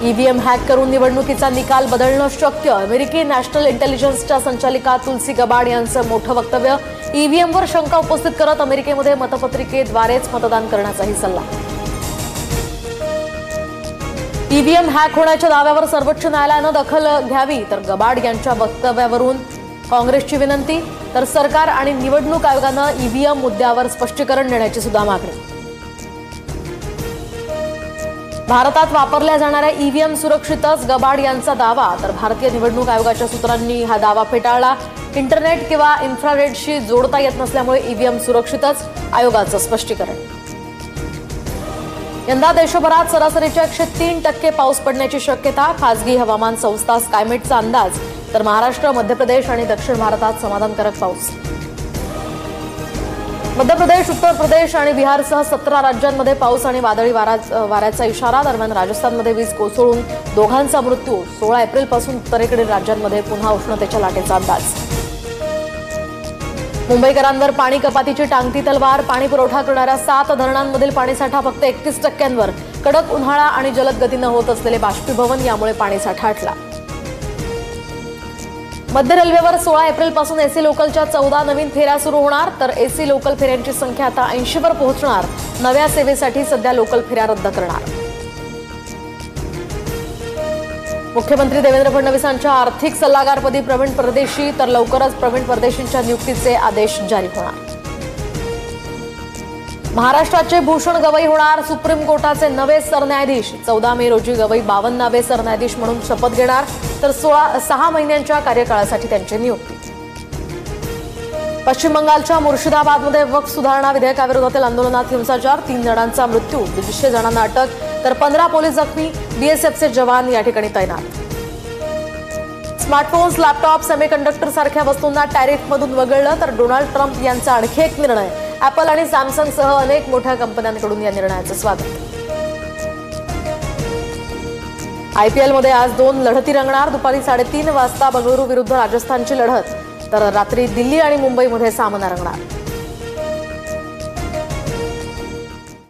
EVM hack करून निवडणुकीचा निकाल बदलणं शक्य. अमेरिकी नॅशनल इंटेलिजन्सच्या संचालिका तुलसी गबाड यांचं मोठं वक्तव्य. ईव्हीएमवर शंका उपस्थित करत अमेरिकेमध्ये मतपत्रिकेद्वारेच मतदान करण्याचाही सल्ला. ईव्हीएम हॅक होण्याच्या दाव्यावर सर्वोच्च न्यायालयानं दखल घ्यावी, तर गबाड यांच्या वक्तव्यावरून काँग्रेसची विनंती. तर सरकार आणि निवडणूक आयोगानं ईव्हीएम मुद्द्यावर स्पष्टीकरण देण्याची सुद्धा मागणी. भारतात वापरल्या जाणाऱ्या ईव्हीएम सुरक्षितच, गबाड यांचा दावा. तर भारतीय निवडणूक आयोगाच्या सूत्रांनी हा दावा फेटाळला. इंटरनेट किंवा इन्फ्रारेडशी जोडता येत नसल्यामुळे ईव्हीएम सुरक्षितच, आयोगाचं स्पष्टीकरण. यंदा देशभरात सरासरीच्या 103% पाऊस पडण्याची शक्यता. खासगी हवामान संस्था स्कायमेटचा अंदाज. तर महाराष्ट्र, मध्य प्रदेश आणि दक्षिण भारतात समाधानकारक पाऊस. मध्य प्रदेश, उत्तर प्रदेश आणि बिहारसह 17 राज्यांमध्ये पाऊस आणि वादळी वाऱ्याचा इशारा. दरम्यान राजस्थानमध्ये वीज कोसळून दोघांचा मृत्यू. 16 एप्रिलपासून उत्तरेकडील राज्यांमध्ये पुन्हा उष्णतेच्या लाटेचा अंदाज. मुंबईकरांवर पाणी कपातीची टांगती तलवार. पाणी पुरवठा करणाऱ्या 7 धरणांमधील पाणीसाठा फक्त 31%. कडक उन्हाळा आणि जलद गतीनं होत असलेले बाष्पीभवन यामुळे पाणीसाठा हटला. मध्य रेल्वेवर 16 एप्रिलपासून एसी लोकलच्या 14 नवीन फेऱ्या सुरू होणार. तर एसी लोकल फेऱ्यांची संख्या आता 80वर पोहोचणार. नव्या सेवेसाठी सध्या लोकल फेऱ्या रद्द करणार. मुख्यमंत्री देवेंद्र फडणवीसांच्या आर्थिक सल्लागारपदी प्रवीण परदेशी. तर लवकरच प्रवीण परदेशींच्या नियुक्तीचे आदेश जारी होणार. महाराष्ट्राचे भूषण गवई होणार. सुप्रीम कोर्टाचे नवे सरन्यायाधीश. 14 मे रोजी गवई 52वे सरन्यायाधीश म्हणून शपथ घेणार. तर 6 महिन्यांच्या कार्यकाळासाठी त्यांची नियुक्ती. पश्चिम बंगालच्या मुर्शिदाबादमध्ये वक्फ सुधारणा विधेयकाविरोधातील आंदोलनात हिंसाचार. 3 जणांचा मृत्यू, 200 जणांना अटक. तर 15 पोलीस जखमी. बीएसएफचे जवान या ठिकाणी तैनात. स्मार्टफोन्स, लॅपटॉप, सेमीकंडक्टर सारख्या वस्तूंना टॅरिफमधून वगळलं. तर डोनाल्ड ट्रम्प यांचा आणखी एक निर्णय. ॲपल आणि सॅमसंगसह अनेक मोठ्या कंपन्यांकडून या निर्णयाचं स्वागत. आयपीएलमध्ये आज 2 लढती रंगणार. दुपारी 3:30 वाजता बंगळुरू विरुद्ध राजस्थानची लढत. तर रात्री दिल्ली आणि मुंबईमध्ये सामना रंगणार.